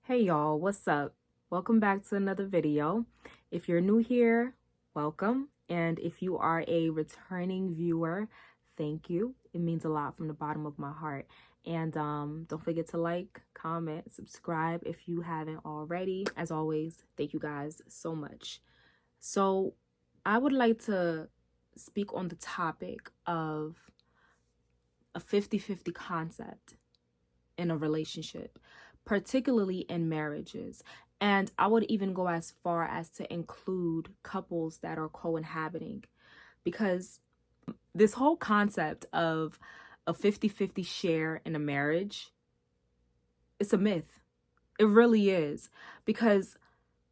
Hey y'all, what's up? Welcome back to another video. If you're new here, welcome. And if you are a returning viewer, thank you. It means a lot from the bottom of my heart. And don't forget to like, comment, subscribe if you haven't already. As always, thank you guys so much. So I would like to speak on the topic of a 50-50 concept in a relationship, particularly in marriages. And I would even go as far as to include couples that are co-inhabiting, because this whole concept of a 50-50 share in a marriage, it's a myth. It really is. Because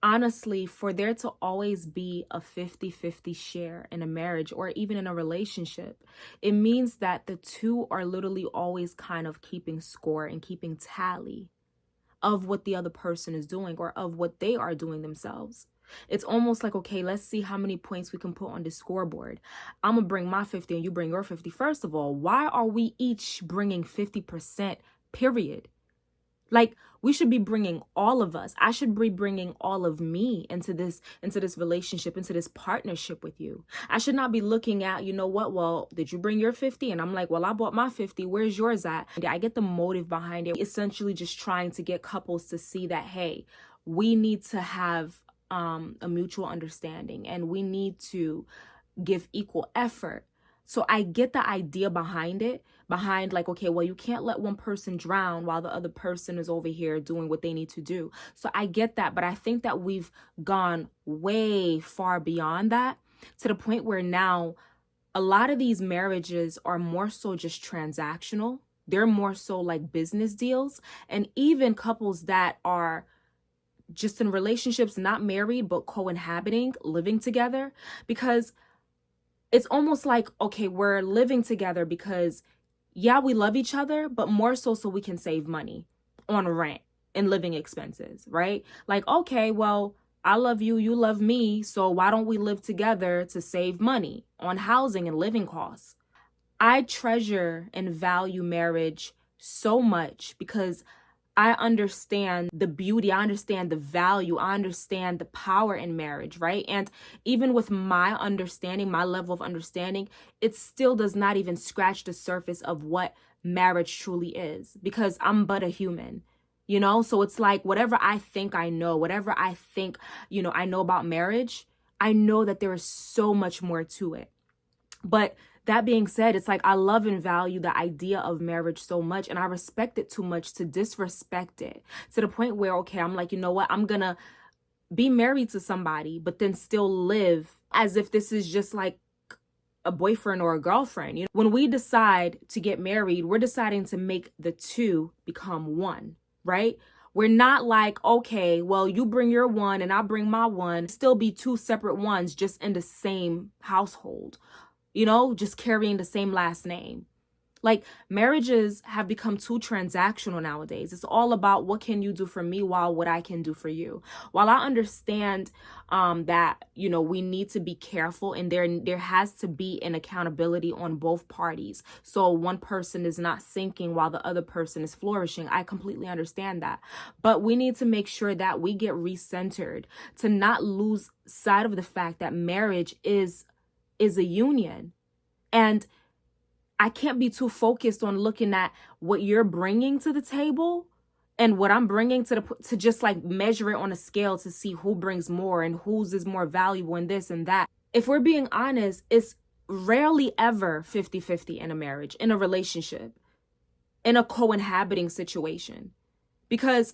honestly, for there to always be a 50-50 share in a marriage or even in a relationship, it means that the two are literally always kind of keeping score and keeping tally of what the other person is doing or of what they are doing themselves. It's almost like, okay, let's see how many points we can put on the scoreboard. I'm gonna bring my 50 and you bring your 50. First of all, why are we each bringing 50%, period? Like, we should be bringing all of us. I should be bringing all of me into this relationship, into this partnership with you. I should not be looking at, you know what, well, did you bring your 50? And I'm like, well, I bought my 50. Where's yours at? And I get the motive behind it. Essentially just trying to get couples to see that, hey, we need to have a mutual understanding and we need to give equal effort. So I get the idea behind it, behind like, okay, well, you can't let one person drown while the other person is over here doing what they need to do. So I get that, but I think that we've gone way far beyond that, to the point where now a lot of these marriages are more so just transactional. They're more so like business deals. And even couples that are just in relationships, not married, but co-inhabiting, living together, because it's almost like, okay, we're living together because, yeah, we love each other, but more so we can save money on rent and living expenses, right? Like, okay, well, I love you, you love me, so why don't we live together to save money on housing and living costs? I treasure and value marriage so much because I understand the beauty, I understand the value, I understand the power in marriage, right? And even with my understanding, my level of understanding, it still does not even scratch the surface of what marriage truly is, because I'm but a human, you know? So it's like whatever I think I know, whatever I think, I know about marriage, I know that there is so much more to it. But that being said, it's like I love and value the idea of marriage so much, and I respect it too much to disrespect it, to the point where, okay, I'm like, you know what, I'm gonna be married to somebody, but then still live as if this is just like a boyfriend or a girlfriend. You know, when we decide to get married, we're deciding to make the two become one, right? We're not like, okay, well, you bring your one and I bring my one, still be two separate ones just in the same household, just carrying the same last name. Like, marriages have become too transactional nowadays. It's all about what can you do for me while what I can do for you. While I understand that, we need to be careful, and there has to be an accountability on both parties, so one person is not sinking while the other person is flourishing. I completely understand that. But we need to make sure that we get recentered, to not lose sight of the fact that marriage is a union. And I can't be too focused on looking at what you're bringing to the table and what I'm bringing to just like measure it on a scale to see who brings more and whose is more valuable and this and that. If we're being honest, it's rarely ever 50-50 in a marriage, in a relationship, in a co-inhabiting situation, because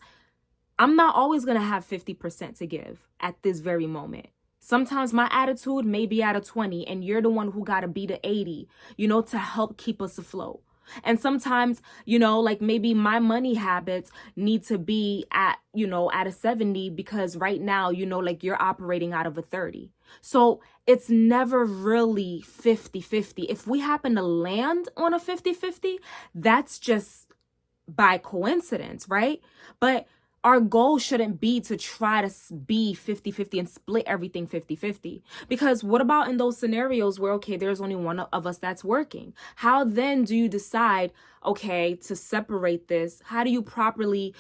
I'm not always going to have 50% to give at this very moment. Sometimes my attitude may be at a 20 and you're the one who got to be the 80, to help keep us afloat. And sometimes, like maybe my money habits need to be at a 70 because right now, like you're operating out of a 30. So it's never really 50-50. If we happen to land on a 50-50, that's just by coincidence, right? But Our goal shouldn't be to try to be 50-50 and split everything 50-50. Because what about in those scenarios where, okay, there's only one of us that's working? How then do you decide, okay, to separate this? How do you properly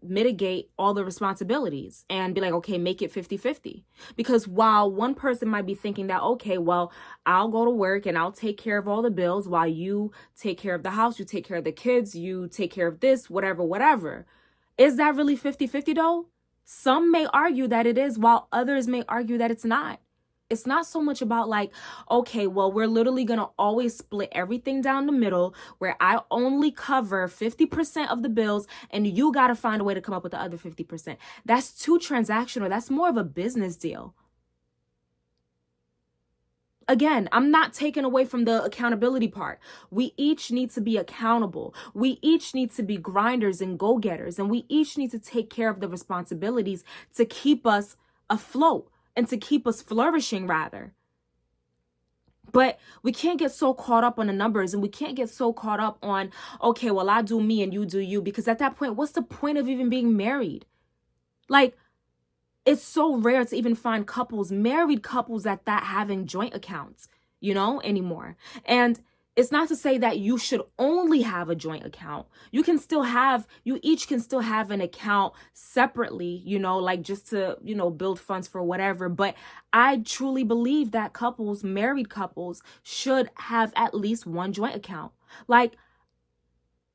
mitigate all the responsibilities and be like, okay, make it 50-50? Because while one person might be thinking that, okay, well, I'll go to work and I'll take care of all the bills while you take care of the house, you take care of the kids, you take care of this, whatever, whatever. Is that really 50-50 though? Some may argue that it is, while others may argue that it's not. It's not so much about like, okay, well, we're literally going to always split everything down the middle where I only cover 50% of the bills and you got to find a way to come up with the other 50%. That's too transactional. That's more of a business deal. Again, I'm not taking away from the accountability part. We each need to be accountable. We each need to be grinders and go-getters, and we each need to take care of the responsibilities to keep us afloat and to keep us flourishing, rather. But we can't get so caught up on the numbers, and we can't get so caught up on, okay, well, I do me and you do you, because at that point, what's the point of even being married? Like, it's so rare to even find couples, married couples at that, having joint accounts, anymore. And it's not to say that you should only have a joint account. You each can still have an account separately, like just to, build funds for whatever. But I truly believe that married couples should have at least one joint account. Like,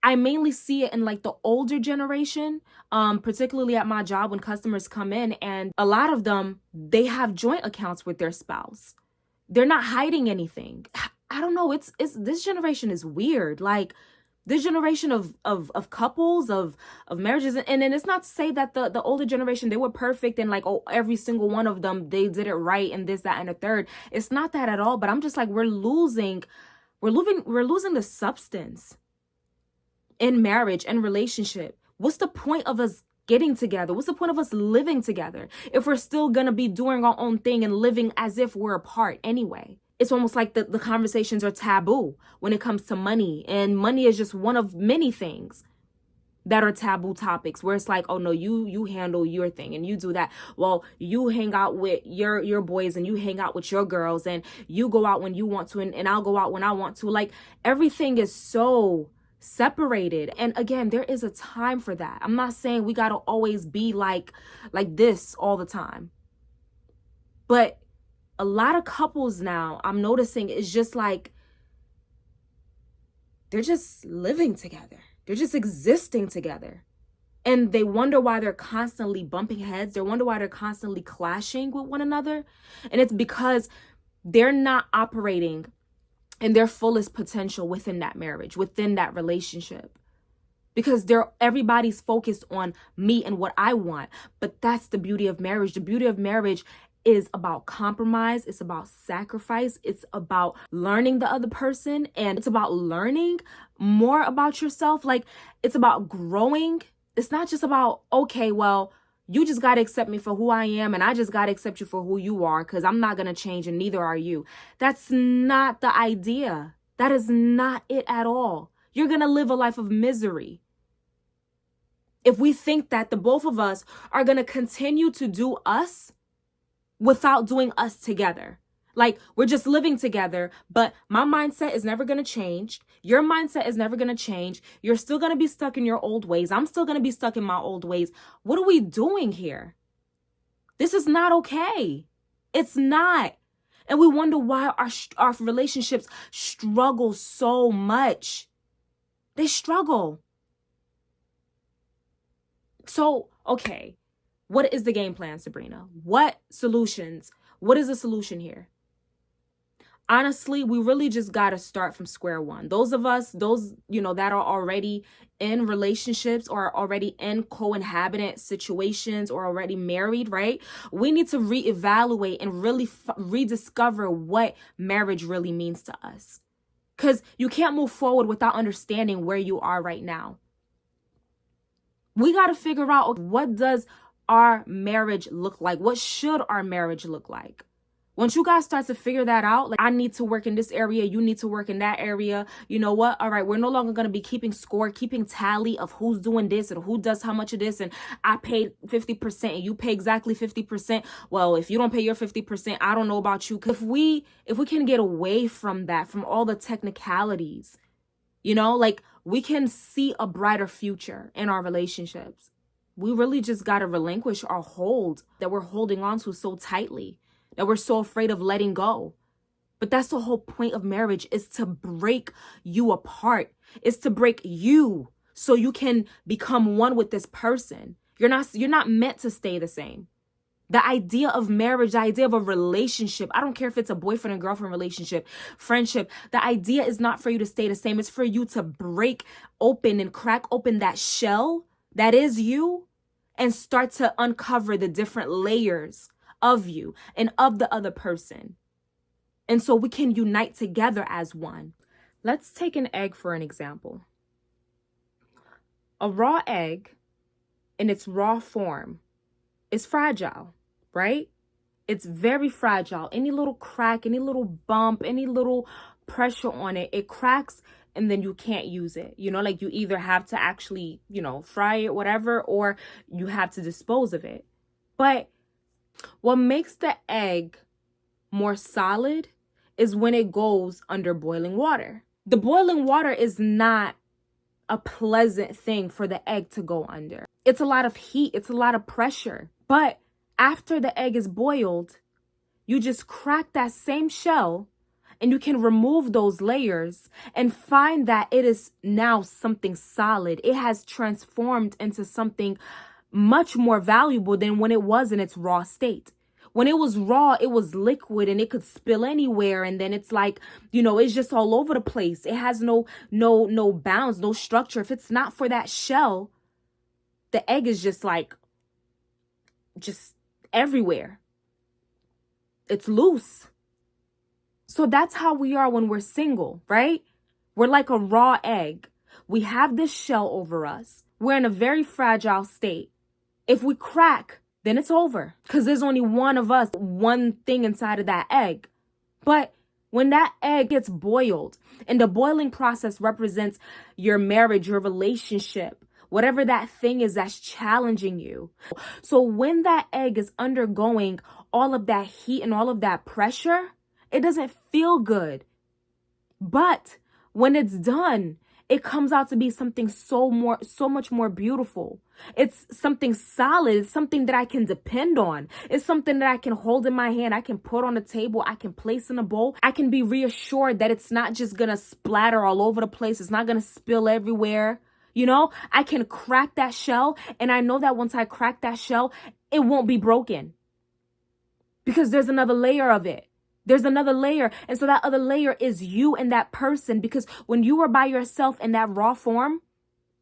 I mainly see it in like the older generation, particularly at my job when customers come in, and a lot of them, they have joint accounts with their spouse. They're not hiding anything. I don't know. It's this generation is weird. Like, this generation of couples, of marriages, and then it's not to say that the older generation, they were perfect and like, oh, every single one of them, they did it right and this, that, and the third. It's not that at all. But I'm just like, we're losing the substance in marriage and relationship. What's the point of us getting together? What's the point of us living together if we're still gonna be doing our own thing and living as if we're apart anyway? It's almost like the conversations are taboo when it comes to money, and money is just one of many things that are taboo topics, where it's like, oh no, you handle your thing and you do that. Well, you hang out with your boys and you hang out with your girls and you go out when you want to, and I'll go out when I want to. Like, everything is so separated. And again, there is a time for that. I'm not saying we got to always be like this all the time. But a lot of couples now, I'm noticing, is just like, they're just living together. They're just existing together. And they wonder why they're constantly bumping heads. They wonder why they're constantly clashing with one another. And it's because they're not operating in their fullest potential within that marriage, within that relationship. Because everybody's focused on me and what I want. But that's the beauty of marriage. The beauty of marriage is about compromise. It's about sacrifice. It's about learning the other person. And it's about learning more about yourself. Like, it's about growing. It's not just about, okay, well, you just got to accept me for who I am, and I just got to accept you for who you are, because I'm not going to change, and neither are you. That's not the idea. That is not it at all. You're going to live a life of misery if we think that the both of us are going to continue to do us without doing us together. Like, we're just living together, but my mindset is never going to change. Your mindset is never going to change. You're still going to be stuck in your old ways. I'm still going to be stuck in my old ways. What are we doing here? This is not okay. It's not. And we wonder why our relationships struggle so much. They struggle. So, okay, what is the game plan, Sabrina? What solutions? What is the solution here? Honestly, we really just got to start from square one. Those of us, that are already in relationships or already in co-inhabitant situations or already married, right? We need to reevaluate and really rediscover what marriage really means to us. Because you can't move forward without understanding where you are right now. We got to figure out, what does our marriage look like? What should our marriage look like? Once you guys start to figure that out, like I need to work in this area, you need to work in that area. You know what? All right, we're no longer going to be keeping score, keeping tally of who's doing this and who does how much of this. And I paid 50% and you pay exactly 50%. Well, if you don't pay your 50%, I don't know about you. If we can get away from that, from all the technicalities, you know, like we can see a brighter future in our relationships. We really just got to relinquish our hold that we're holding on to so tightly, that we're so afraid of letting go. But that's the whole point of marriage, is to break you apart. It's to break you so you can become one with this person. You're not meant to stay the same. The idea of marriage, the idea of a relationship, I don't care if it's a boyfriend and girlfriend relationship, friendship, the idea is not for you to stay the same. It's for you to break open and crack open that shell that is you and start to uncover the different layers of you and of the other person. And so we can unite together as one. Let's take an egg for an example. A raw egg in its raw form is fragile, right? It's very fragile. Any little crack, any little bump, any little pressure on it, it cracks and then you can't use it. You know, like you either have to actually, fry it, whatever, or you have to dispose of it. But what makes the egg more solid is when it goes under boiling water. The boiling water is not a pleasant thing for the egg to go under. It's a lot of heat. It's a lot of pressure. But after the egg is boiled, you just crack that same shell and you can remove those layers and find that it is now something solid. It has transformed into something much more valuable than when it was in its raw state. When it was raw, it was liquid and it could spill anywhere. And then it's like, it's just all over the place. It has no bounds, no structure. If it's not for that shell, the egg is just everywhere. It's loose. So that's how we are when we're single, right? We're like a raw egg. We have this shell over us. We're in a very fragile state. If we crack, then it's over, because there's only one of us, one thing inside of that egg. But when that egg gets boiled, and the boiling process represents your marriage, your relationship, whatever that thing is that's challenging you. So when that egg is undergoing all of that heat and all of that pressure, it doesn't feel good. But when it's done, it comes out to be something so much more beautiful. It's something solid. It's something that I can depend on. It's something that I can hold in my hand. I can put on a table. I can place in a bowl. I can be reassured that it's not just going to splatter all over the place. It's not going to spill everywhere. I can crack that shell. And I know that once I crack that shell, it won't be broken, because there's another layer of it. There's another layer. And so that other layer is you and that person, because when you are by yourself in that raw form,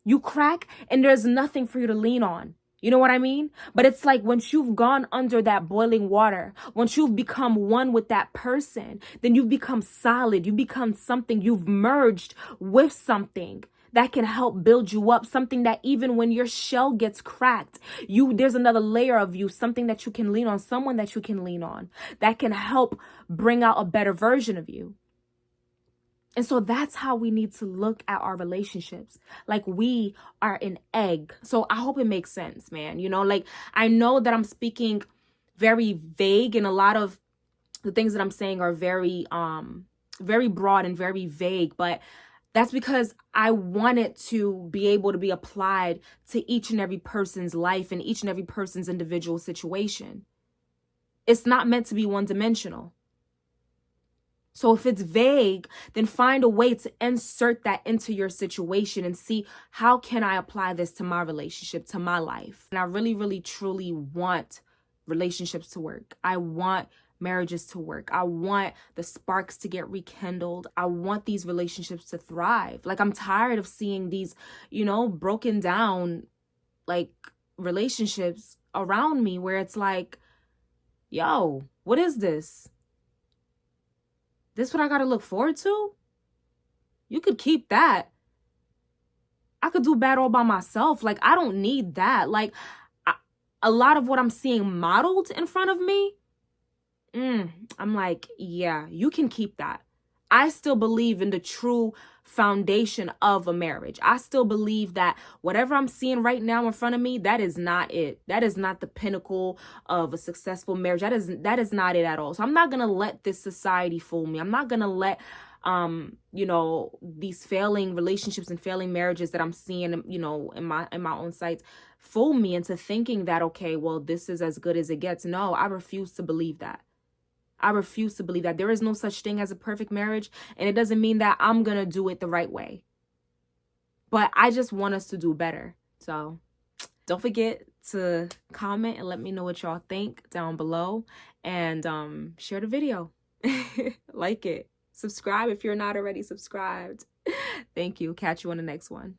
you crack and there's nothing for you to lean on. You know what I mean? But it's like once you've gone under that boiling water, once you've become one with that person, then you've become solid. You become something. You've merged with something that can help build you up, something that even when your shell gets cracked, there's another layer of you, something that you can lean on, someone that you can lean on, that can help bring out a better version of you. And so that's how we need to look at our relationships. Like we are an egg. So I hope it makes sense, man. I know that I'm speaking very vague, and a lot of the things that I'm saying are very broad and very vague, but that's because I want it to be able to be applied to each and every person's life and each and every person's individual situation. It's not meant to be one-dimensional. So if it's vague, then find a way to insert that into your situation and see, how can I apply this to my relationship, to my life? And I really, really, truly want relationships to work. I want marriages to work. I want the sparks to get rekindled. I want these relationships to thrive. Like, I'm tired of seeing these, broken down, relationships around me where it's like, yo, what is this? This what I got to look forward to? You could keep that. I could do bad all by myself. I don't need that. A lot of what I'm seeing modeled in front of me, I'm like, yeah, you can keep that. I still believe in the true foundation of a marriage. I still believe that whatever I'm seeing right now in front of me, that is not it. That is not the pinnacle of a successful marriage. That is not it at all. So I'm not going to let this society fool me. I'm not going to let these failing relationships and failing marriages that I'm seeing, in my own sights fool me into thinking that, okay, well, this is as good as it gets. No, I refuse to believe that. I refuse to believe that. There is no such thing as a perfect marriage, and it doesn't mean that I'm going to do it the right way. But I just want us to do better. So don't forget to comment and let me know what y'all think down below, and share the video. Like it. Subscribe if you're not already subscribed. Thank you. Catch you on the next one.